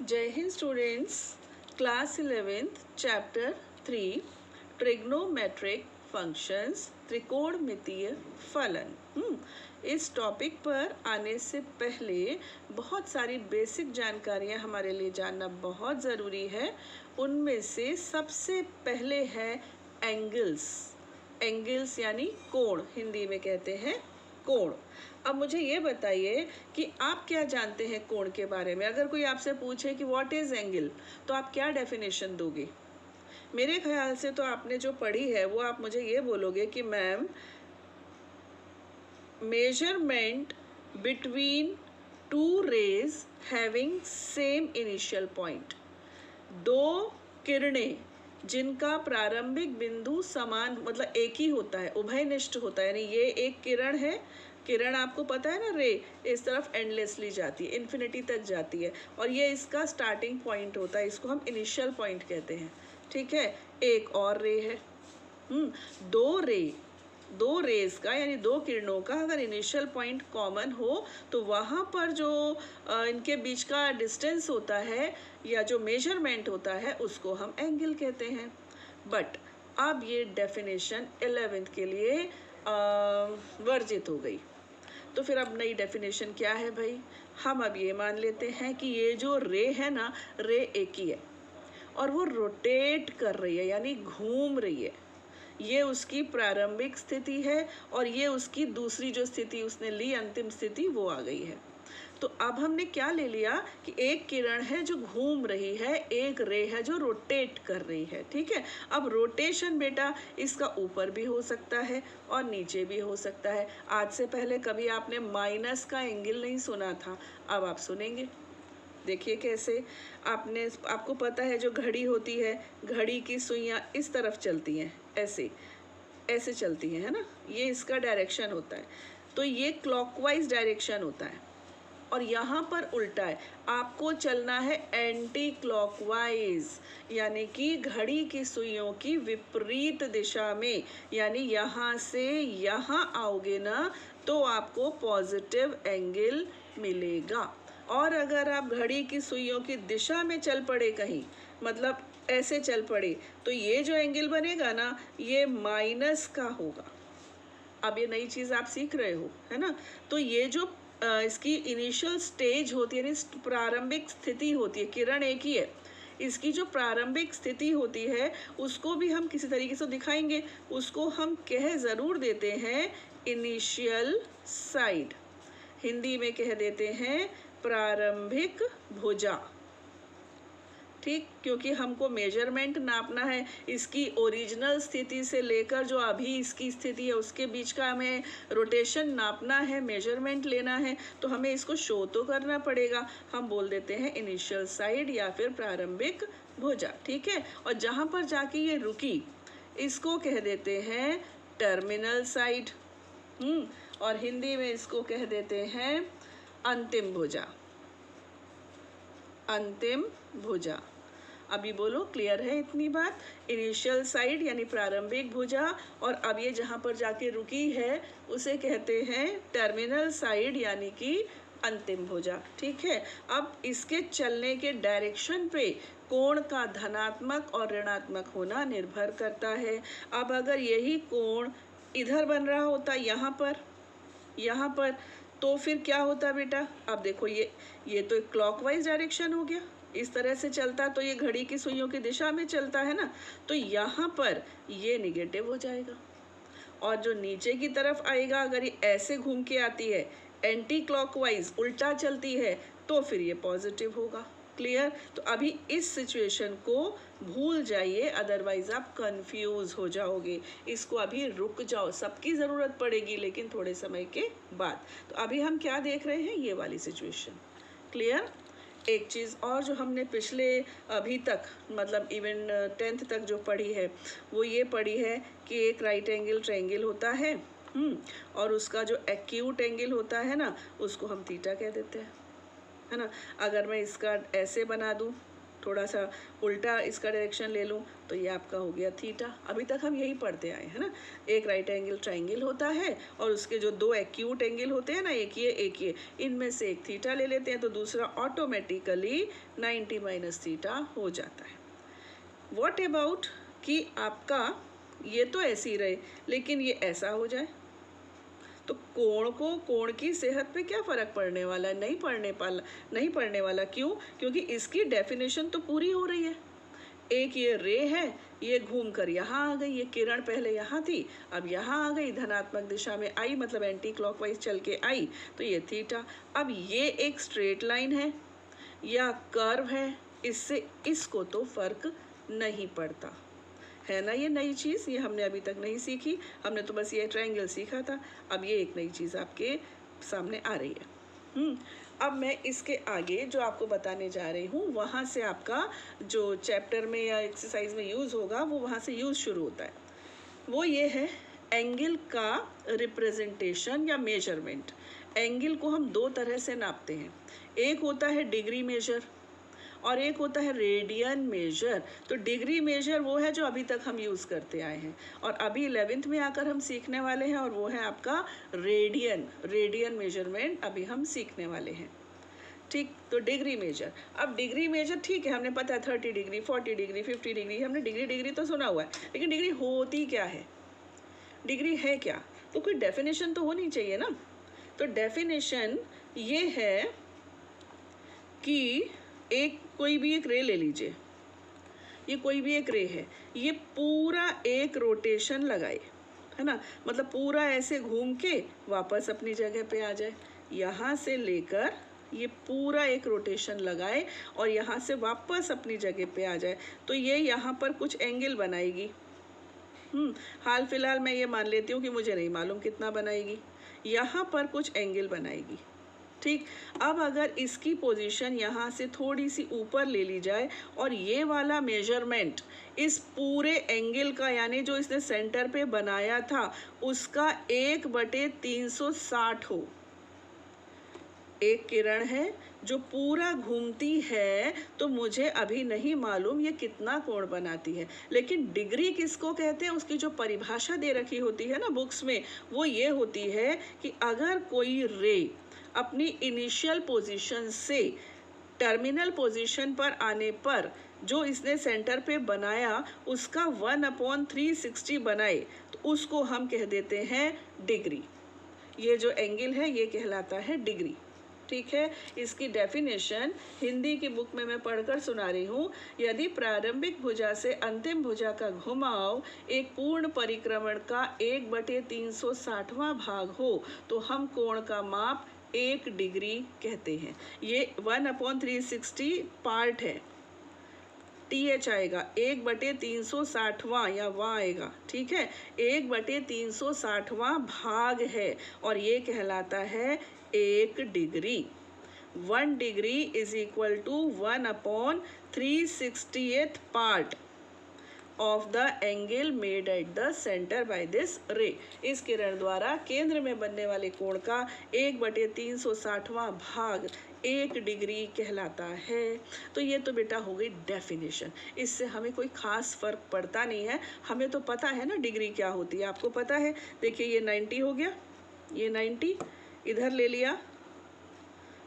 जय Hind students, class 11th chapter 3 trigonometric functions त्रिकोणमितीय फलन। इस टॉपिक पर आने से पहले बहुत सारी बेसिक जानकारियां हमारे लिए जानना बहुत ज़रूरी है। उनमें से सबसे पहले है एंगल्स। एंगल्स यानी कोण, हिंदी में कहते हैं कोण। अब मुझे ये बताइए कि आप क्या जानते हैं कोण के बारे में। अगर कोई आपसे पूछे कि व्हाट इज एंगल, तो आप क्या डेफिनेशन दोगे? मेरे ख्याल से तो आपने जो पढ़ी है वो आप मुझे ये बोलोगे कि ma'am, measurement between two rays having same initial point. दो किरणें जिनका प्रारंभिक बिंदु समान, मतलब एक ही होता है, उभयनिष्ठ होता है। यानी ये एक किरण है, किरण आपको पता है ना, रे इस तरफ एंडलेसली जाती है, इन्फिनिटी तक जाती है, और ये इसका स्टार्टिंग पॉइंट होता है, इसको हम इनिशियल पॉइंट कहते हैं। ठीक है, एक और रे है। दो रेज का यानी दो किरणों का अगर इनिशियल पॉइंट कॉमन हो तो वहाँ पर जो इनके बीच का डिस्टेंस होता है या जो मेजरमेंट होता है उसको हम एंगल कहते हैं। बट अब ये डेफिनेशन 11th के लिए वर्जित हो गई। तो फिर अब नई डेफिनेशन क्या है भाई? हम अब ये मान लेते हैं कि ये जो रे है ना, रे एक ही है और वो रोटेट कर रही है, यानी घूम रही है। ये उसकी प्रारंभिक स्थिति है और ये उसकी दूसरी जो स्थिति उसने ली, अंतिम स्थिति, वो आ गई है। तो अब हमने क्या ले लिया कि एक किरण है जो घूम रही है, एक रे है जो रोटेट कर रही है। ठीक है, अब रोटेशन बेटा इसका ऊपर भी हो सकता है और नीचे भी हो सकता है। आज से पहले कभी आपने माइनस का एंगल नहीं सुना था, अब आप सुनेंगे। देखिए कैसे। आपको पता है जो घड़ी होती है, घड़ी की सुइयां इस तरफ चलती हैं, ऐसे ऐसे चलती हैं, है ना, ये इसका डायरेक्शन होता है। तो ये क्लॉकवाइज डायरेक्शन होता है और यहाँ पर उल्टा है, आपको चलना है एंटी क्लॉकवाइज, यानी कि घड़ी की सुइयों की विपरीत दिशा में। यानी यहाँ से यहाँ आओगे ना तो आपको पॉजिटिव एंगल मिलेगा। और अगर आप घड़ी की सुइयों की दिशा में चल पड़े कहीं, मतलब ऐसे चल पड़े, तो ये जो एंगल बनेगा ना, ये माइनस का होगा। अब ये नई चीज़ आप सीख रहे हो, है ना। तो ये जो इसकी इनिशियल स्टेज होती है, यानी प्रारंभिक स्थिति होती है, किरण एक ही है, इसकी जो प्रारंभिक स्थिति होती है उसको भी हम किसी तरीके से दिखाएंगे। उसको हम कह ज़रूर देते हैं इनिशियल साइड, हिंदी में कह देते हैं प्रारंभिक भुजा। ठीक, क्योंकि हमको मेजरमेंट नापना है इसकी ओरिजिनल स्थिति से लेकर जो अभी इसकी स्थिति है उसके बीच का हमें रोटेशन नापना है, मेजरमेंट लेना है, तो हमें इसको शो तो करना पड़ेगा। हम बोल देते हैं इनिशियल साइड या फिर प्रारंभिक भुजा। ठीक है, और जहाँ पर जाके ये रुकी इसको कह देते हैं टर्मिनल साइड। और हिंदी में इसको कह देते हैं अंतिम भुजा। अंतिम भुजा। अभी बोलो, क्लियर है इतनी बात? इनिशियल साइड यानी प्रारंभिक भुजा, और अब ये जहाँ पर जाके रुकी है उसे कहते हैं टर्मिनल साइड यानी कि अंतिम भुजा। ठीक है, अब इसके चलने के डायरेक्शन पे कोण का धनात्मक और ऋणात्मक होना निर्भर करता है। अब अगर यही कोण इधर बन रहा होता, यहाँ पर, तो फिर क्या होता बेटा? अब देखो, ये तो क्लॉकवाइज डायरेक्शन हो गया, इस तरह से चलता तो ये घड़ी की सुइयों की दिशा में चलता है ना, तो यहाँ पर ये निगेटिव हो जाएगा। और जो नीचे की तरफ आएगा, अगर ये ऐसे घूम के आती है, एंटी क्लॉकवाइज उल्टा चलती है, तो फिर ये पॉजिटिव होगा। क्लियर? तो अभी इस सिचुएशन को भूल जाइए, अदरवाइज आप कंफ्यूज हो जाओगे। इसको अभी रुक जाओ, सबकी ज़रूरत पड़ेगी लेकिन थोड़े समय के बाद। तो अभी हम क्या देख रहे हैं? ये वाली सिचुएशन। क्लियर? एक चीज़ और जो हमने पिछले अभी तक, मतलब इवन 10th तक जो पढ़ी है, वो ये पढ़ी है कि एक राइट एंगल ट्रायंगल होता है, और उसका जो एक्यूट एंगल होता है ना, उसको हम थीटा कह देते हैं, है ना। अगर मैं इसका ऐसे बना दूँ थोड़ा सा उल्टा इसका डायरेक्शन ले लूँ तो ये आपका हो गया थीटा। अभी तक हम यही पढ़ते आए हैं ना, एक राइट एंगल ट्राइंगल होता है और उसके जो दो एक्यूट एंगल होते हैं ना, एक ये, इनमें से एक थीटा ले लेते हैं तो दूसरा ऑटोमेटिकली 90 माइनस थीटा हो जाता है। व्हाट अबाउट कि आपका ये तो ऐसे ही रहे लेकिन ये ऐसा हो जाए, तो कोण की सेहत पे क्या फ़र्क पड़ने वाला है? नहीं पड़ने वाला। क्यों? क्योंकि इसकी डेफिनेशन तो पूरी हो रही है। एक ये रे है, ये घूम कर यहाँ आ गई, ये किरण पहले यहाँ थी अब यहाँ आ गई, धनात्मक दिशा में आई, मतलब एंटी क्लॉकवाइज चल के आई, तो ये थीटा। अब ये एक स्ट्रेट लाइन है या कर्व है, इससे इसको तो फर्क नहीं पड़ता है ना। ये नई चीज़, ये हमने अभी तक नहीं सीखी, हमने तो बस ये ट्रायंगल सीखा था। अब ये एक नई चीज़ आपके सामने आ रही है। अब मैं इसके आगे जो आपको बताने जा रही हूँ वहाँ से आपका जो चैप्टर में या एक्सरसाइज में यूज़ होगा वो वहाँ से यूज़ शुरू होता है। वो ये है एंगल का रिप्रेजेंटेशन या मेजरमेंट। एंगल को हम दो तरह से नापते हैं, एक होता है डिग्री मेजर और एक होता है रेडियन मेजर। तो डिग्री मेजर वो है जो अभी तक हम यूज़ करते आए हैं और अभी 11th में आकर हम सीखने वाले हैं, और वो है आपका रेडियन मेजरमेंट अभी हम सीखने वाले हैं। ठीक, तो डिग्री मेजर। अब डिग्री मेजर ठीक है, हमने पता है 30 डिग्री 40 डिग्री 50 डिग्री, हमने डिग्री तो सुना हुआ है, लेकिन डिग्री होती क्या है, डिग्री है क्या? तो कोई डेफिनेशन तो होनी चाहिए ना। तो डेफिनेशन ये है कि कोई भी एक रे ले लीजिए, ये कोई भी एक रे है, ये पूरा एक रोटेशन लगाए, है ना, मतलब पूरा ऐसे घूम के वापस अपनी जगह पे आ जाए, यहाँ से लेकर ये पूरा एक रोटेशन लगाए और यहाँ से वापस अपनी जगह पे आ जाए, तो ये यहाँ पर कुछ एंगल बनाएगी। हाल फिलहाल मैं ये मान लेती हूँ कि मुझे नहीं मालूम कितना बनाएगी, यहाँ पर कुछ एंगल बनाएगी। ठीक, अब अगर इसकी पोजीशन यहाँ से थोड़ी सी ऊपर ले ली जाए और ये वाला मेजरमेंट इस पूरे एंगल का, यानी जो इसने सेंटर पे बनाया था उसका 1/360 हो। एक किरण है जो पूरा घूमती है, तो मुझे अभी नहीं मालूम ये कितना कोण बनाती है, लेकिन डिग्री किसको कहते हैं उसकी जो परिभाषा दे रखी होती है ना बुक्स में, वो ये होती है कि अगर कोई रे अपनी इनिशियल पोजीशन से टर्मिनल पोजीशन पर आने पर जो इसने सेंटर पे बनाया उसका 1/360 बनाए, तो उसको हम कह देते हैं डिग्री। ये जो एंगल है ये कहलाता है डिग्री। ठीक है, इसकी डेफिनेशन हिंदी की बुक में मैं पढ़कर सुना रही हूँ। यदि प्रारंभिक भुजा से अंतिम भुजा का घुमाव एक पूर्ण परिक्रमण का 1/360वां भाग हो तो हम कोण का माप 1 डिग्री कहते हैं। ये 1/360 पार्ट है, TH आएगा, 1/360वां या वां आएगा। ठीक है, 1/360वां भाग है और ये कहलाता है 1 degree. 1 degree is equal to 1/360th part of the angle made at the centre by this ray. इस किरण द्वारा केंद्र में बनने वाले कोण का 1/360वां भाग 1 डिग्री कहलाता है। तो ये तो बेटा हो गई डेफिनेशन, इससे हमें कोई खास फर्क पड़ता नहीं है, हमें तो पता है ना डिग्री क्या होती है, आपको पता है। देखिए ये 90 हो गया, ये 90 इधर ले लिया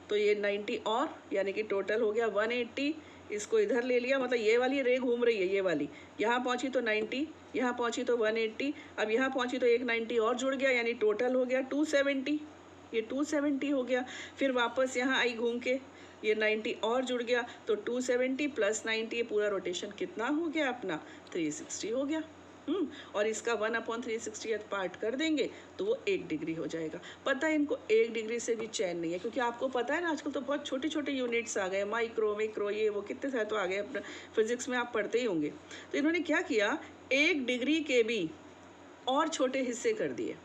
तो ये 90 और यानी कि टोटल हो गया 180, इसको इधर ले लिया, मतलब ये वाली रे घूम रही है, ये वाली यहाँ पहुँची तो 90, यहाँ पहुँची तो 180, अब यहाँ पहुँची तो एक 90 और जुड़ गया, यानी टोटल हो गया 270, ये 270 हो गया। फिर वापस यहाँ आई घूम के, ये 90 और जुड़ गया तो 270 + 90, ये पूरा रोटेशन कितना हो गया अपना 360 हो गया। और इसका 1/360th पार्ट कर देंगे तो वो 1 डिग्री हो जाएगा। पता है इनको 1 डिग्री से भी चैन नहीं है, क्योंकि आपको पता है ना आजकल तो बहुत छोटे छोटे यूनिट्स आ गए, माइक्रो ये वो कितने सारे तो आ गए, अपना फिजिक्स में आप पढ़ते ही होंगे। तो इन्होंने क्या किया, 1 डिग्री के भी और छोटे हिस्से कर दिए,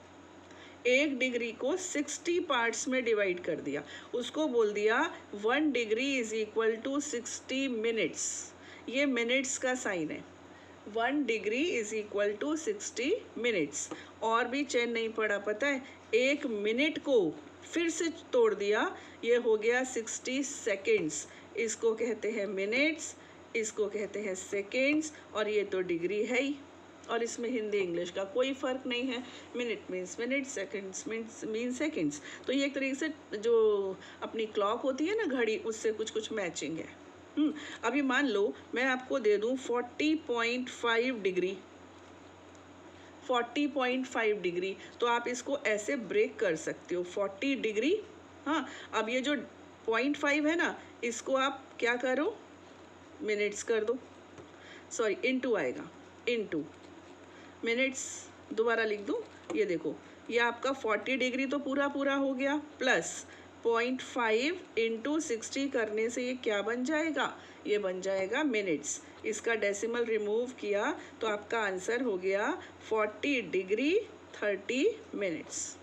1 डिग्री को 60 पार्ट्स में डिवाइड कर दिया, उसको बोल दिया 1 degree is equal to 60 minutes. ये मिनट्स का साइन है, 1 degree is equal to 60 minutes. और भी चैन नहीं पड़ा, पता है 1 मिनट को फिर से तोड़ दिया, ये हो गया 60 सेकेंड्स, इसको कहते हैं मिनट्स, इसको कहते हैं सेकेंड्स, और ये तो डिग्री है ही, और इसमें हिंदी इंग्लिश का कोई फ़र्क नहीं है। Minute means minute, seconds means seconds. तो ये एक तरीके से जो अपनी क्लॉक होती है ना, घड़ी, उससे कुछ कुछ मैचिंग है। अभी मान लो मैं आपको दे दूँ 40.5 डिग्री, 40.5 डिग्री, तो आप इसको ऐसे ब्रेक कर सकते हो 40 डिग्री। हाँ, अब ये जो 0.5 है ना, इसको आप क्या करो, मिनट्स कर दो, सॉरी इनटू आएगा, इनटू मिनट्स, दोबारा लिख दूँ, ये देखो, ये आपका 40 डिग्री तो पूरा पूरा हो गया, प्लस 0.5 इंटू 60 करने से ये क्या बन जाएगा, ये बन जाएगा मिनट्स। इसका डेसिमल रिमूव किया तो आपका आंसर हो गया 40 डिग्री 30 मिनट्स।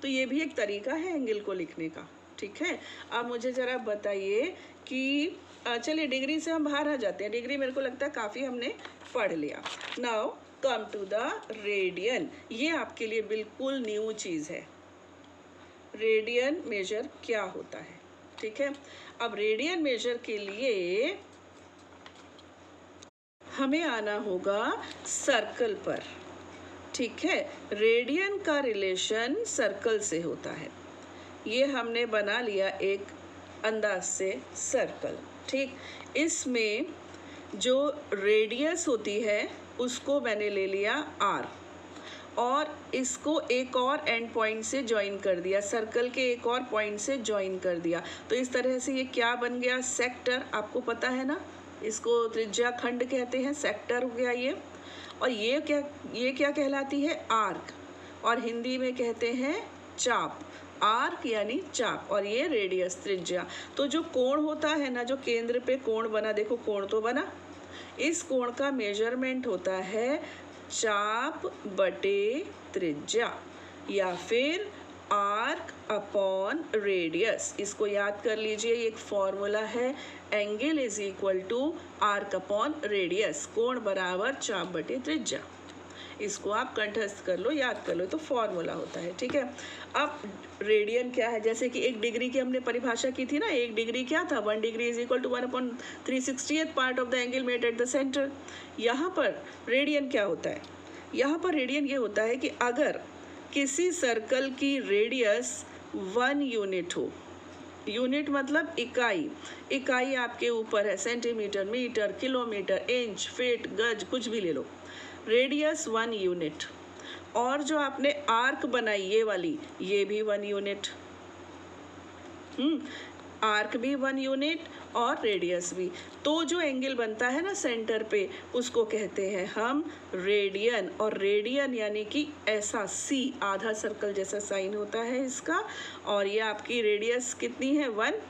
तो ये भी एक तरीका है एंगल को लिखने का, ठीक है। अब मुझे ज़रा बताइए कि चलिए डिग्री से हम बाहर आ जाते हैं, डिग्री मेरे को लगता है काफ़ी हमने पढ़ लिया। Now come to the radian, ये आपके लिए बिल्कुल न्यू चीज़ है। रेडियन मेजर क्या होता है, ठीक है। अब रेडियन मेजर के लिए हमें आना होगा सर्कल पर, ठीक है। रेडियन का रिलेशन सर्कल से होता है, ये हमने बना लिया एक अंदाज से सर्कल, ठीक। इसमें जो रेडियस होती है उसको मैंने ले लिया r, और इसको एक और एंड पॉइंट से ज्वाइन कर दिया, सर्कल के एक और पॉइंट से ज्वाइन कर दिया। तो इस तरह से ये क्या बन गया, सेक्टर। आपको पता है ना, इसको त्रिज्या खंड कहते हैं, सेक्टर हो गया ये। और ये क्या कहलाती है, आर्क, और हिंदी में कहते हैं चाप। आर्क यानी चाप, और ये रेडियस, त्रिज्या। तो जो कोण होता है ना, जो केंद्र पे कोण बना, देखो कोण तो बना, इस कोण का मेजरमेंट होता है चाप बटे त्रिज्या, या फिर आर्क अपॉन रेडियस। इसको याद कर लीजिए, ये एक फॉर्मूला है, angle is equal to arc upon radius, कोण बराबर चाप बटे त्रिज्या। इसको आप कंठस्थ कर लो, याद कर लो, तो फॉर्मूला होता है, ठीक है। अब रेडियन क्या है, जैसे कि एक डिग्री की हमने परिभाषा की थी ना, एक डिग्री क्या था, 1 degree is equal to 1/360th part of the angle made at the centre. यहाँ पर रेडियन क्या होता है, यहाँ पर रेडियन ये होता है कि अगर किसी सर्कल की रेडियस 1 यूनिट हो, यूनिट मतलब इकाई, इकाई आपके ऊपर है, centimetre, metre, kilometre, inch, feet, गज, कुछ भी ले लो, रेडियस 1 यूनिट, और जो आपने आर्क बनाई ये वाली, ये भी 1 यूनिट, आर्क भी 1 यूनिट और रेडियस भी। तो जो एंगल बनता है ना सेंटर पे, उसको कहते हैं हम रेडियन। और रेडियन यानी कि ऐसा सी, आधा सर्कल जैसा साइन होता है इसका, और ये आपकी रेडियस कितनी है, 1,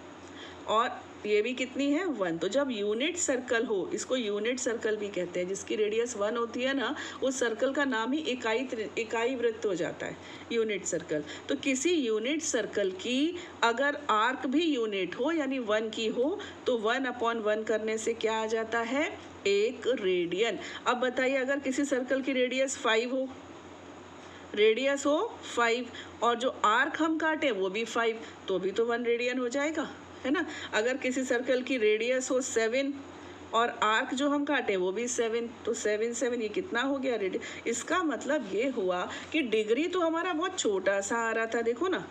और ये भी कितनी है, 1। तो जब यूनिट सर्कल हो, इसको यूनिट सर्कल भी कहते हैं, जिसकी रेडियस 1 होती है ना, उस सर्कल का नाम ही इकाई वृत्त हो जाता है, यूनिट सर्कल। तो किसी यूनिट सर्कल की अगर आर्क भी यूनिट हो, यानी 1 की हो, तो 1/1 करने से क्या आ जाता है, एक रेडियन। अब बताइए, अगर किसी सर्कल की रेडियस 5 हो, रेडियस हो 5, और जो आर्क हम काटे वो भी 5, तो भी तो 1 रेडियन हो जाएगा, है ना। अगर किसी सर्कल की रेडियस हो 7 और आर्क जो हम काटे वो भी 7, तो 7 ये कितना हो गया, रेडियन। इसका मतलब ये हुआ कि डिग्री तो हमारा बहुत छोटा सा आ रहा था, देखो ना,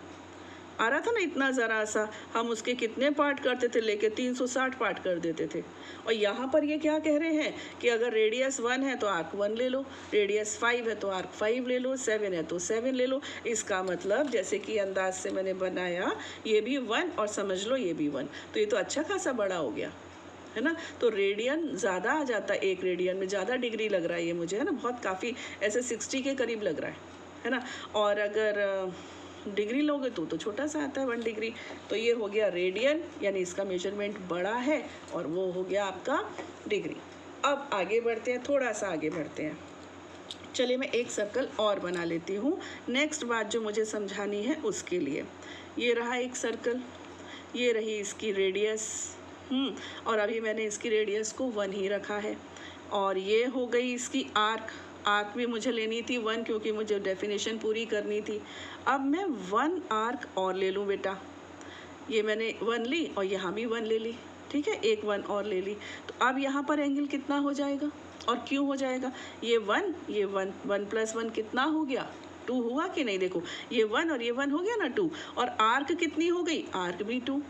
आ रहा था ना, इतना ज़रा सा, हम उसके कितने पार्ट करते थे, लेके 360 पार्ट कर देते थे। और यहाँ पर ये क्या कह रहे हैं कि अगर रेडियस 1 है तो आर्क 1 ले लो, रेडियस 5 है तो आर्क 5 ले लो, 7 है तो 7 ले लो। इसका मतलब जैसे कि अंदाज से मैंने बनाया, ये भी 1 और समझ लो ये भी 1, तो ये तो अच्छा खासा बड़ा हो गया, है ना। तो रेडियन ज़्यादा आ जाता है, एक रेडियन में ज़्यादा डिग्री लग रहा है ये मुझे, है ना, बहुत काफ़ी ऐसे 60 के करीब लग रहा है ना। और अगर डिग्री लोगे तो छोटा सा आता है 1 डिग्री। तो ये हो गया रेडियन, यानी इसका मेजरमेंट बड़ा है, और वो हो गया आपका डिग्री। अब आगे बढ़ते हैं, थोड़ा सा आगे बढ़ते हैं। चलिए मैं एक सर्कल और बना लेती हूँ, नेक्स्ट बात जो मुझे समझानी है उसके लिए। ये रहा एक सर्कल, ये रही इसकी रेडियस, और अभी मैंने इसकी रेडियस को 1 ही रखा है, और ये हो गई इसकी आर्क। आर्क भी मुझे लेनी थी 1, क्योंकि मुझे डेफिनेशन पूरी करनी थी। अब मैं 1 आर्क और ले लूँ बेटा, ये मैंने 1 ली और यहाँ भी 1 ले ली, ठीक है, एक 1 और ले ली। तो अब यहाँ पर एंगल कितना हो जाएगा और क्यों हो जाएगा? ये 1 ये 1, 1 + 1 कितना हो गया? 2 हुआ कि नहीं? देखो ये 1 और ये 1 हो गया ना 2, और आर्क कितनी हो गई? आर्क भी 2।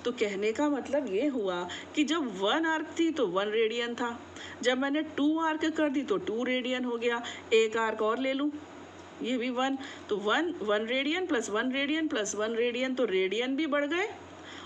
तो कहने का मतलब ये हुआ कि जब 1 आर्क थी तो 1 रेडियन था, जब मैंने 2 आर्क कर दी तो 2 रेडियन हो गया। एक आर्क और ले लूँ, ये भी 1, तो 1 radian plus 1 radian plus 1 radian, तो रेडियन भी बढ़ गए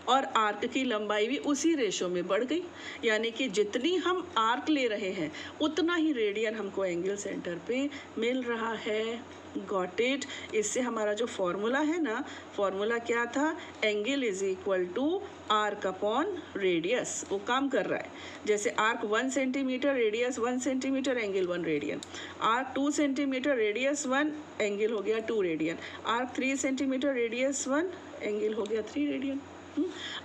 और आर्क की लंबाई भी उसी रेशो में बढ़ गई। यानी कि जितनी हम आर्क ले रहे हैं उतना ही रेडियन हमको एंगल सेंटर पे मिल रहा है। Got it? इससे हमारा जो फॉर्मूला है ना, फॉर्मूला क्या था? Angle is equal to arc upon radius, वो काम कर रहा है। जैसे arc 1 centimetre, radius 1 centimetre, angle 1 radian. Arc 2 centimetre, radius 1, angle हो गया 2 radian. Arc 3 centimetre, radius 1, angle हो गया 3 रेडियन।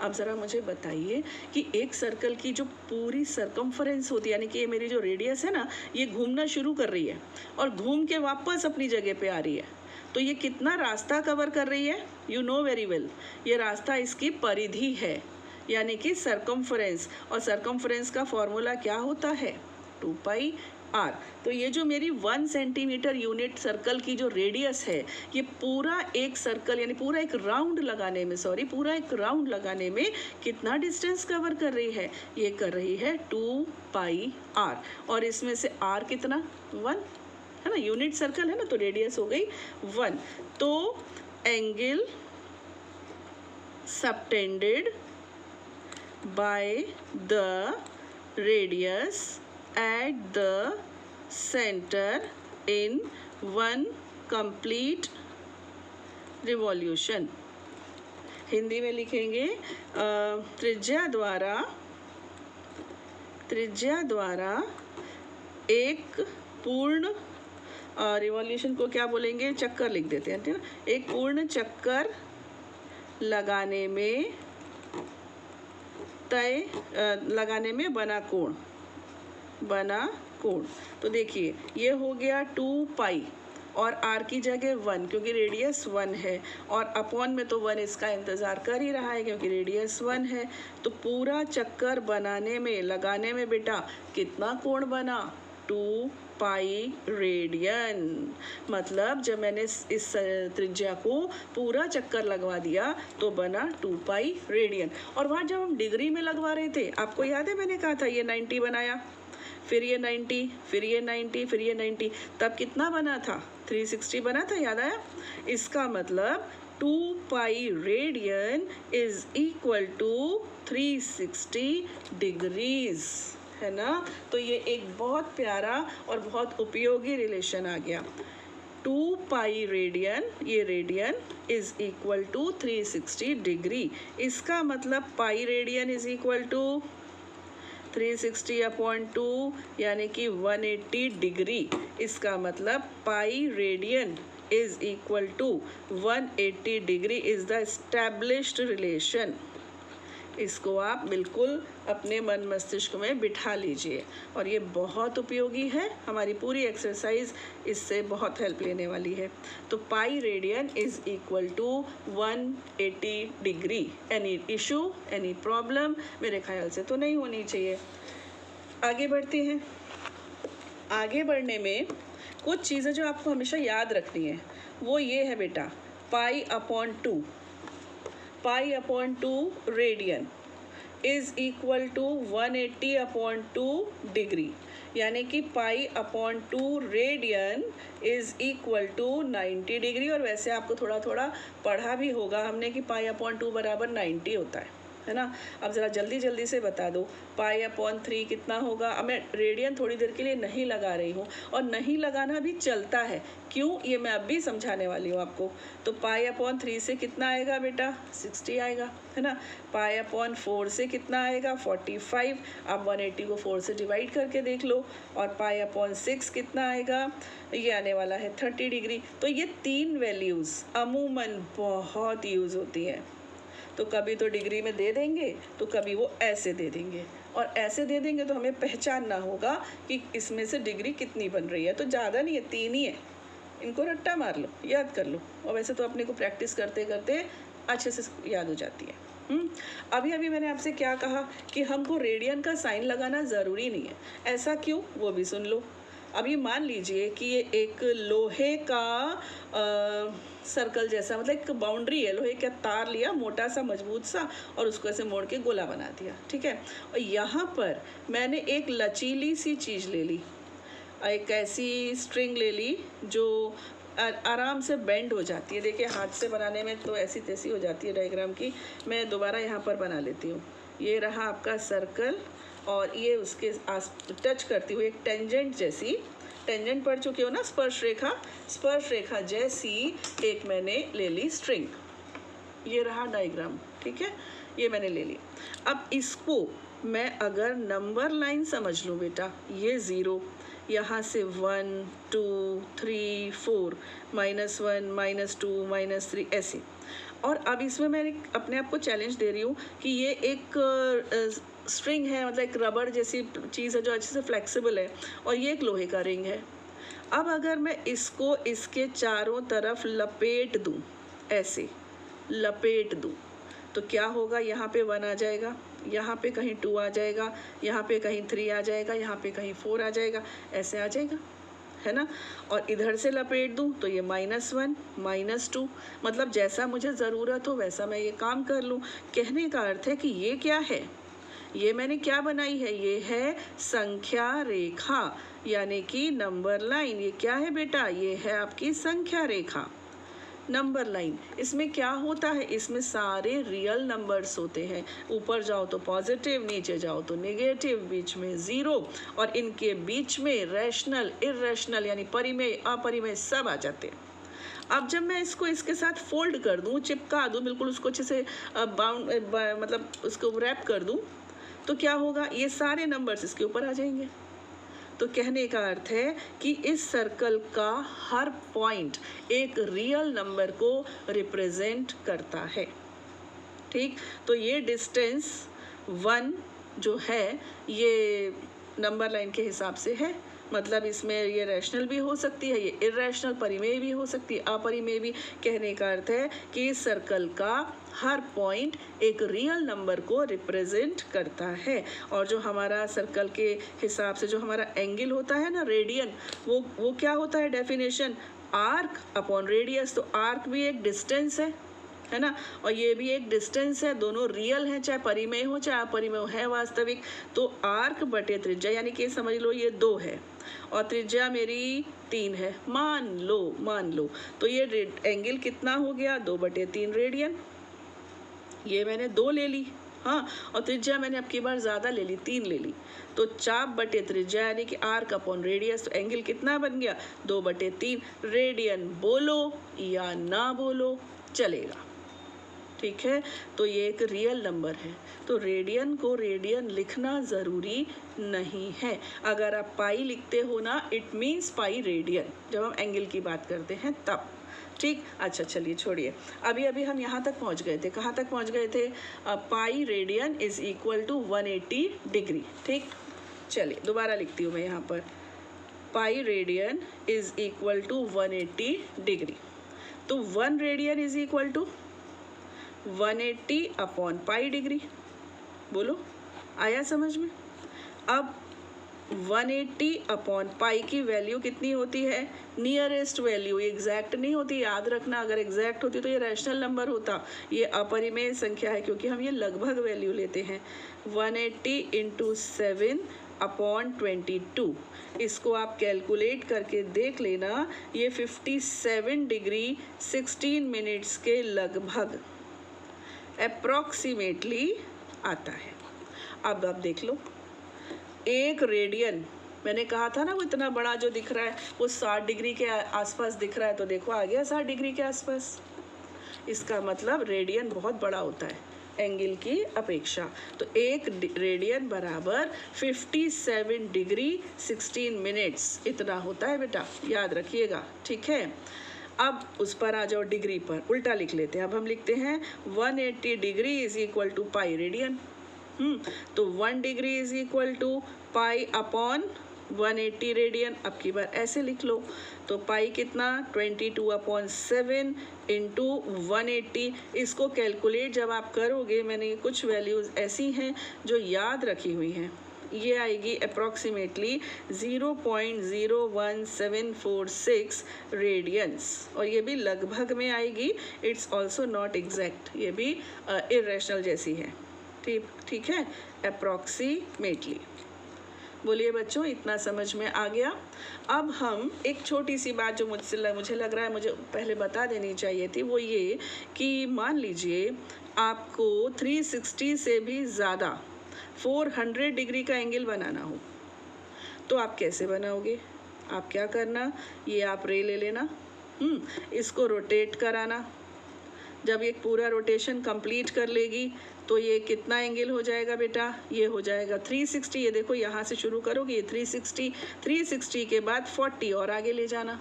अब ज़रा मुझे बताइए कि एक सर्कल की जो पूरी सरकमफरेंस होती है, यानी कि ये मेरी जो रेडियस है ना, ये घूमना शुरू कर रही है और घूम के वापस अपनी जगह पे आ रही है, तो ये कितना रास्ता कवर कर रही है? यू नो वेरी वेल, ये रास्ता इसकी परिधि है, यानी कि सरकमफरेंस। और सरकमफरेंस का फॉर्मूला क्या होता है? 2πr। तो ये जो मेरी 1 सेंटीमीटर यूनिट सर्कल की जो रेडियस है, ये पूरा एक सर्कल यानी पूरा एक राउंड लगाने में, पूरा एक राउंड लगाने में कितना डिस्टेंस कवर कर रही है? ये कर रही है 2πr, और इसमें से r कितना? 1 है ना, यूनिट सर्कल है ना, तो रेडियस हो गई 1। तो angle subtended by the radius at the center in one complete revolution। Hindi में लिखेंगे त्रिज्या द्वारा एक पूर्ण, रिवॉल्यूशन को क्या बोलेंगे? चक्कर लिख देते हैं, ठीक है ना। एक पूर्ण चक्कर लगाने में बना कोण। तो देखिए ये हो गया 2π और r की जगह 1, क्योंकि रेडियस 1 है, और अपॉन में तो 1 इसका इंतज़ार कर ही रहा है क्योंकि रेडियस 1 है। तो पूरा चक्कर लगाने में बेटा कितना कोण बना? 2π रेडियन। मतलब जब मैंने इस त्रिज्या को पूरा चक्कर लगवा दिया तो बना 2π रेडियन। और वहाँ जब हम डिग्री में लगवा रहे थे, आपको याद है मैंने कहा था ये 90 बनाया, फिर ये 90, फिर ये 90, फिर ये 90, तब कितना बना था? 360 बना था, याद आया? इसका मतलब 2π radian is equal to 360 degrees, है ना। तो ये एक बहुत प्यारा और बहुत उपयोगी रिलेशन आ गया। 2π रेडियन, ये radian is equal to 360 degree. इसका मतलब pi radian is equal to 360/2 यानी कि 180 डिग्री। इसका मतलब pi radian is equal to 180 degree is the established relation. इसको आप बिल्कुल अपने मन मस्तिष्क में बिठा लीजिए, और ये बहुत उपयोगी है। हमारी पूरी एक्सरसाइज इससे बहुत हेल्प लेने वाली है। तो pi radian is equal to 180 degree. Any issue, any problem? मेरे ख्याल से तो नहीं होनी चाहिए। आगे बढ़ते हैं। आगे बढ़ने में कुछ चीज़ें जो आपको हमेशा याद रखनी है वो ये है बेटा, π/2 radian is equal to 180/2 degree, यानी कि π/2 radian is equal to 90 degree. और वैसे आपको थोड़ा थोड़ा पढ़ा भी होगा हमने कि π/2 बराबर 90 होता है ना। अब ज़रा जल्दी जल्दी से बता दो, π/3 कितना होगा? अब मैं रेडियन थोड़ी देर के लिए नहीं लगा रही हूँ, और नहीं लगाना भी चलता है, क्यों ये मैं अब भी समझाने वाली हूँ आपको। तो π/3 से कितना आएगा बेटा? 60 आएगा, है ना। π/4 से कितना आएगा? 45। अब 180 को 4 से डिवाइड करके देख लो। और π/6 कितना आएगा? ये आने वाला है 30 डिग्री। तो ये 3 वैल्यूज़ अमूमन बहुत यूज़ होती हैं। तो कभी तो डिग्री में दे देंगे, तो कभी वो ऐसे दे देंगे, और ऐसे दे देंगे तो हमें पहचानना होगा कि इसमें से डिग्री कितनी बन रही है। तो ज़्यादा नहीं है, 3 ही है। इनको रट्टा मार लो, याद कर लो, और वैसे तो अपने को प्रैक्टिस करते करते अच्छे से याद हो जाती है। अभी अभी मैंने आपसे क्या कहा कि हमको रेडियन का साइन लगाना ज़रूरी नहीं है। ऐसा क्यों, वो भी सुन लो। अभी मान लीजिए कि ये एक लोहे का सर्कल जैसा, मतलब एक बाउंड्री है, लोहे का तार लिया मोटा सा मजबूत सा और उसको ऐसे मोड़ के गोला बना दिया, ठीक है। और यहाँ पर मैंने एक लचीली सी चीज़ ले ली, एक ऐसी स्ट्रिंग ले ली जो आराम से बेंड हो जाती है। देखिए हाथ से बनाने में तो ऐसी तैसी हो जाती है डायग्राम की। मैं दोबारा यहाँ पर बना लेती हूँ। ये रहा आपका सर्कल और ये उसके आस टच करती हुई एक टेंजेंट जैसी, टेंजेंट पढ़ चुके हो ना, स्पर्श रेखा जैसी एक मैंने ले ली स्ट्रिंग। ये रहा डायग्राम, ठीक है, ये मैंने ले ली। अब इसको मैं अगर नंबर लाइन समझ लूँ बेटा, ये 0, यहाँ से 1 2 3 4, -1 -2 -3 ऐसे। और अब इसमें मैं अपने आप को चैलेंज दे रही हूँ कि ये एक स्ट्रिंग है, मतलब एक रबड़ जैसी चीज़ है जो अच्छे से फ्लेक्सिबल है, और ये एक लोहे का रिंग है। अब अगर मैं इसको इसके चारों तरफ लपेट दूँ, ऐसे लपेट दूँ, तो क्या होगा, यहाँ पे 1 आ जाएगा, यहाँ पे कहीं 2 आ जाएगा, यहाँ पे कहीं 3 आ जाएगा, यहाँ पे कहीं 4 आ जाएगा, ऐसे आ जाएगा, है ना। और इधर से लपेट दूँ तो ये -1 -2, मतलब जैसा मुझे ज़रूरत हो वैसा मैं ये काम कर लूँ। कहने का अर्थ है कि ये क्या है, ये मैंने क्या बनाई है, ये है संख्या रेखा, यानी कि नंबर लाइन। ये क्या है बेटा, ये है आपकी संख्या रेखा, नंबर लाइन। इसमें क्या होता है, इसमें सारे रियल नंबर्स होते हैं। ऊपर जाओ तो पॉजिटिव, नीचे जाओ तो नेगेटिव, बीच में 0, और इनके बीच में रैशनल, इर्रेशनल यानी परिमेय, अपरिमेय सब आ जाते हैं। अब जब मैं इसको इसके साथ फोल्ड कर दूं, चिपका दूं, बिल्कुल उसको अच्छे से मतलब उसको रैप कर दूं, तो क्या होगा, ये सारे नंबर्स इसके ऊपर आ जाएंगे। तो कहने का अर्थ है कि इस सर्कल का हर पॉइंट एक रियल नंबर को रिप्रेजेंट करता है, ठीक। तो ये डिस्टेंस 1 जो है ये नंबर लाइन के हिसाब से है, मतलब इसमें ये रैशनल भी हो सकती है, ये इर्रेशनल परिमेय भी हो सकती है, अपरिमेय भी। कहने का अर्थ है कि इस सर्कल का हर पॉइंट एक रियल नंबर को रिप्रेजेंट करता है। और जो हमारा सर्कल के हिसाब से जो हमारा एंगल होता है ना, रेडियन, वो क्या होता है डेफिनेशन, आर्क अपॉन रेडियस। तो आर्क भी एक डिस्टेंस है ना, और ये भी एक डिस्टेंस है, दोनों रियल हैं, चाहे परिमेय हो चाहे अपरिमेय हो, है वास्तविक। तो आर्क बटे त्रिज्या, यानी कि समझ लो ये 2 है और त्रिज्या मेरी 3 है, मान लो, तो ये एंगल कितना हो गया, 2/3 रेडियन। ये मैंने 2 ले ली, हाँ, और त्रिज्या मैंने अब की बार ज़्यादा ले ली, 3 ले ली, तो चाप बटे त्रिज्या यानी कि आर्क अपॉन रेडियस। तो एंगल कितना बन गया, 2/3 रेडियन। बोलो या ना बोलो चलेगा, ठीक है। तो ये एक रियल नंबर है, तो रेडियन को रेडियन लिखना ज़रूरी नहीं है। अगर आप पाई लिखते हो ना, इट मीन्स पाई रेडियन, जब हम एंगल की बात करते हैं तब, ठीक। अच्छा चलिए छोड़िए, अभी हम यहाँ तक पहुँच गए थे, कहाँ तक पहुँच गए थे, pi radian is equal to 180 degree, ठीक। चलिए दोबारा लिखती हूँ मैं यहाँ पर, pi radian is equal to 180 degree. तो 1 radian is equal to 180 upon pi degree. बोलो आया समझ में। अब 180 अपॉन पाई की वैल्यू कितनी होती है, नियरेस्ट वैल्यू, एग्जैक्ट नहीं होती, याद रखना। अगर एग्जैक्ट होती तो ये रैशनल नंबर होता, ये अपरिमेय संख्या है क्योंकि हम ये लगभग वैल्यू लेते हैं। 180 इंटू 7 अपॉन 22, इसको आप कैलकुलेट करके देख लेना, ये 57 डिग्री 16 मिनट्स के लगभग अप्रॉक्सीमेटली आता है। अब आप देख लो, 1 रेडियन, मैंने कहा था ना वो इतना बड़ा जो दिख रहा है वो 60 डिग्री के आसपास दिख रहा है, तो देखो आ गया 60 डिग्री के आसपास। इसका मतलब रेडियन बहुत बड़ा होता है एंगल की अपेक्षा। तो 1 रेडियन बराबर 57 डिग्री 16 मिनट्स, इतना होता है बेटा, याद रखिएगा, ठीक है। अब उस पर आ जाओ, डिग्री पर उल्टा लिख लेते हैं। अब हम लिखते हैं 180 degree is equal to pi radian. तो 1 degree is equal to pi upon 180 radian, अब की बार ऐसे लिख लो। तो पाई कितना 22/7 इंटू 180। इसको कैलकुलेट जब आप करोगे, मैंने कुछ वैल्यूज़ ऐसी हैं जो याद रखी हुई हैं, ये आएगी अप्रॉक्सीमेटली 0.01746 रेडियंस, और ये भी लगभग में आएगी, इट्स ऑल्सो नॉट एग्जैक्ट, ये भी इरेशनल जैसी है। ठीक है, अप्रॉक्सीमेटली। बोलिए बच्चों, इतना समझ में आ गया। अब हम एक छोटी सी बात जो मुझे लग रहा है मुझे पहले बता देनी चाहिए थी, वो ये कि मान लीजिए आपको 360 से भी ज़्यादा 400 डिग्री का एंगल बनाना हो, तो आप कैसे बनाओगे? आप क्या करना, ये आप रे ले लेना, इसको रोटेट कराना। जब ये पूरा रोटेशन कंप्लीट कर लेगी तो ये कितना एंगल हो जाएगा बेटा? ये हो जाएगा 360। ये देखो यहाँ से शुरू करोगे, ये 360 के बाद 40 और आगे ले जाना,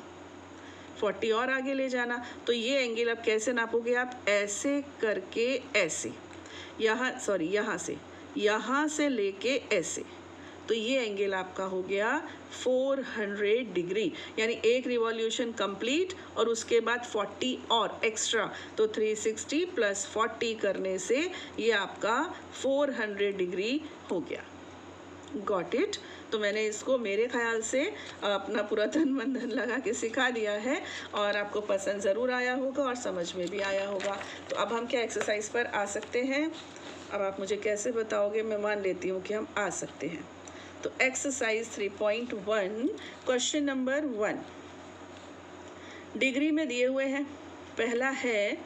40 और आगे ले जाना। तो ये एंगल अब कैसे नापोगे आप? ऐसे करके ऐसे, यहाँ से लेके ऐसे, तो ये एंगल आपका हो गया 400 डिग्री, यानी एक रिवॉल्यूशन कंप्लीट और उसके बाद 40 और एक्स्ट्रा, तो 360 प्लस 40 करने से ये आपका 400 डिग्री हो गया। Got it? तो मैंने इसको मेरे ख्याल से अपना पूरा तन मन धन लगा के सिखा दिया है, और आपको पसंद ज़रूर आया होगा और समझ में भी आया होगा। तो अब हम क्या एक्सरसाइज पर आ सकते हैं? अब आप मुझे कैसे बताओगे? मैं मान लेती हूँ कि हम आ सकते हैं। तो एक्सरसाइज 3.1 क्वेश्चन नंबर 1 डिग्री में दिए हुए हैं। पहला है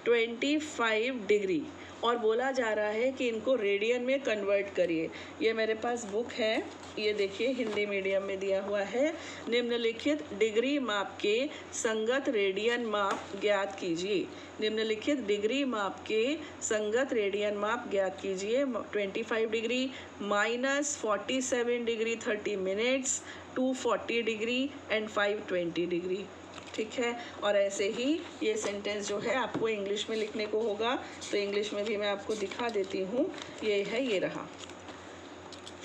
25 डिग्री, और बोला जा रहा है कि इनको रेडियन में कन्वर्ट करिए। ये मेरे पास बुक है, ये देखिए हिंदी मीडियम में दिया हुआ है। निम्नलिखित डिग्री माप के संगत रेडियन माप ज्ञात कीजिए। निम्नलिखित डिग्री माप के संगत रेडियन माप ज्ञात कीजिए। 25 degree, -47 degree 30 minutes, 240 degree and 520 degree. ठीक है, और ऐसे ही ये सेंटेंस जो है आपको इंग्लिश में लिखने को होगा, तो इंग्लिश में भी मैं आपको दिखा देती हूँ। ये है, ये रहा।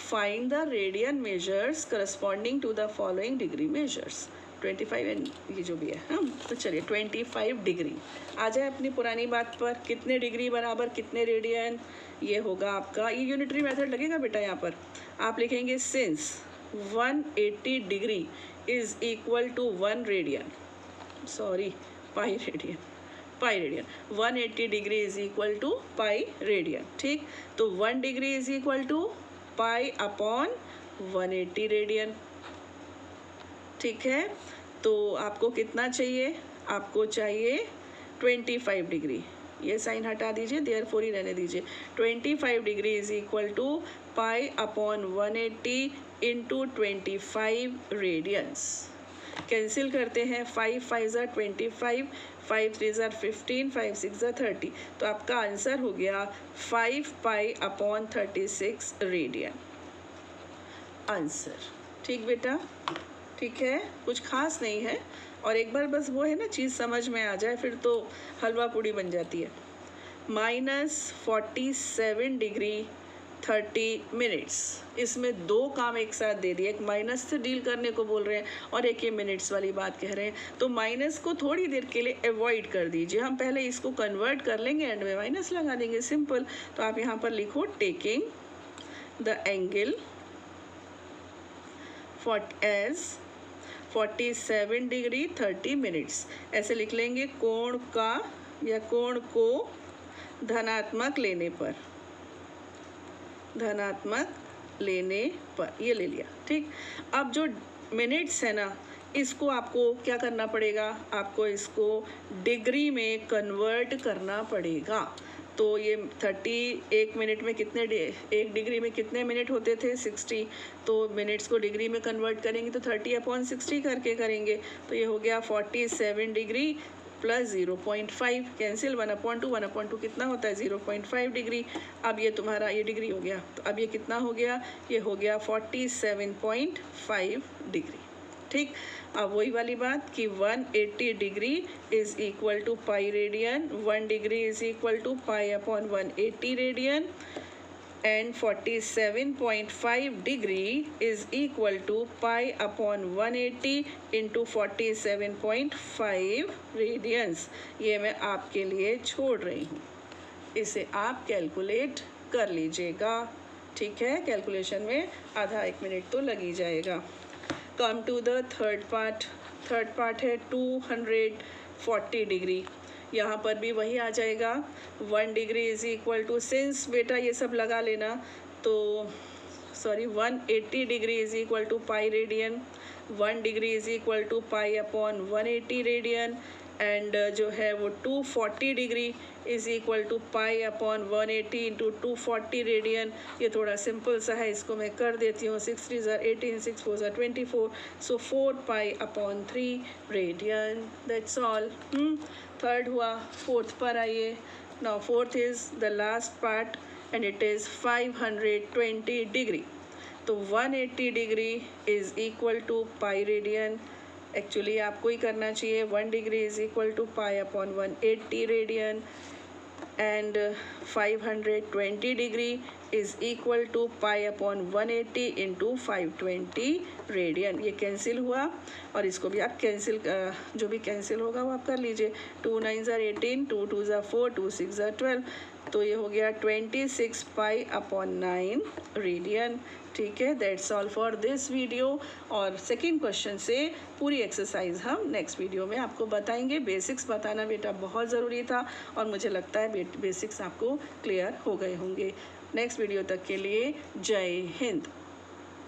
Find the radian measures corresponding to the following degree measures. 25 and ये जो भी है, तो चलिए 25 डिग्री आ जाए अपनी पुरानी बात पर। कितने डिग्री बराबर कितने रेडियन? ये होगा आपका, ये यूनिटरी मेथड लगेगा बेटा। यहाँ पर आप लिखेंगे since 180 degree is equal to 1 radian, sorry pi radian, 180 degree is equal to pi radian. ठीक, तो 1 degree is equal to pi upon 180 radian. ठीक है, तो आपको कितना चाहिए? आपको चाहिए 25 डिग्री। ये साइन हटा दीजिए, देयरफॉर ही रहने दीजिए। 25 degree is equal to pi upon 180 into 25 radians. Cancel करते हैं, 5 5 ज़ा 25, 5 3 ज़ा 15, 5 6 ज़ा 30। तो आपका आंसर हो गया 5 पाई अपॉन 36 रेडियन आंसर। ठीक बेटा, ठीक है, कुछ खास नहीं है, और एक बार बस वो है ना चीज़ समझ में आ जाए, फिर तो हलवा पूड़ी बन जाती है। -47 डिग्री 30 मिनट्स, इसमें दो काम एक साथ दे दिए, एक माइनस से डील करने को बोल रहे हैं और एक ये मिनट्स वाली बात कह रहे हैं। तो माइनस को थोड़ी देर के लिए अवॉइड कर दीजिए, हम पहले इसको कन्वर्ट कर लेंगे, एंड में माइनस लगा देंगे, सिंपल। तो आप यहाँ पर लिखो taking the angle as 47 degree 30 minutes, ऐसे लिख लेंगे। कोण का या कोण को धनात्मक लेने पर, ये ले लिया। ठीक, अब जो मिनट्स है ना, इसको आपको क्या करना पड़ेगा? आपको इसको डिग्री में कन्वर्ट करना पड़ेगा। तो ये 30 एक मिनट में कितने, एक डिग्री में कितने मिनट होते थे? 60। तो मिनट्स को डिग्री में कन्वर्ट करेंगे तो 30/60 करके करेंगे। तो ये हो गया 47 डिग्री प्लस 0.5, कैंसिल, 1/2 कितना होता है? 0.5 डिग्री। अब ये तुम्हारा ये डिग्री हो गया, तो अब ये कितना हो गया? ये हो गया 47.5 डिग्री। ठीक, अब वही वाली बात कि 180 degree is equal to pi radian, 1 degree is equal to pi upon 180 radian. and 47.5 degree is equal to pi upon 180 into 47.5 radians. ये मैं आपके लिए छोड़ रही हूँ, इसे आप कैलकुलेट कर लीजिएगा। ठीक है, कैलकुलेशन में आधा 1 मिनट तो लग ही जाएगा। Come to the third part है 240 डिग्री। यहाँ पर भी वही आ जाएगा, 1 degree is equal to, since बेटा ये सब लगा लेना तो 180 degree is equal to pi radian, 1 degree is equal to pi upon 180 radian, and जो है वो 240 degree is equal to pi upon 180 into 240 radian. ये थोड़ा सिंपल सा है, इसको मैं कर देती हूँ, 6 3 18, 6 4 24, so 4 pi upon 3 radian, that's all. Third हुआ, फोर्थ पर आइए। Now fourth is the last part and it is 520 degree. तो 180 degree is equal to pi radian, actually आपको ही करना चाहिए, 1 degree is equal to pi upon 180 radian, and 520 degree is equal to pi upon 180 into 520 radian. ये cancel हुआ और इसको भी आप कैंसिल, जो भी कैंसिल होगा वो आप कर लीजिए। 2 9 18, 2 2 4, 2 6 12, तो ये हो गया 26 पाई अपॉन 9 रेडियन। ठीक है, that's all for this video. और सेकंड क्वेश्चन से पूरी एक्सरसाइज हम नेक्स्ट वीडियो में आपको बताएंगे। बेसिक्स बताना बेटा बहुत ज़रूरी था और मुझे लगता है बेसिक्स आपको क्लियर हो गए होंगे। नेक्स्ट वीडियो तक के लिए जय हिंद।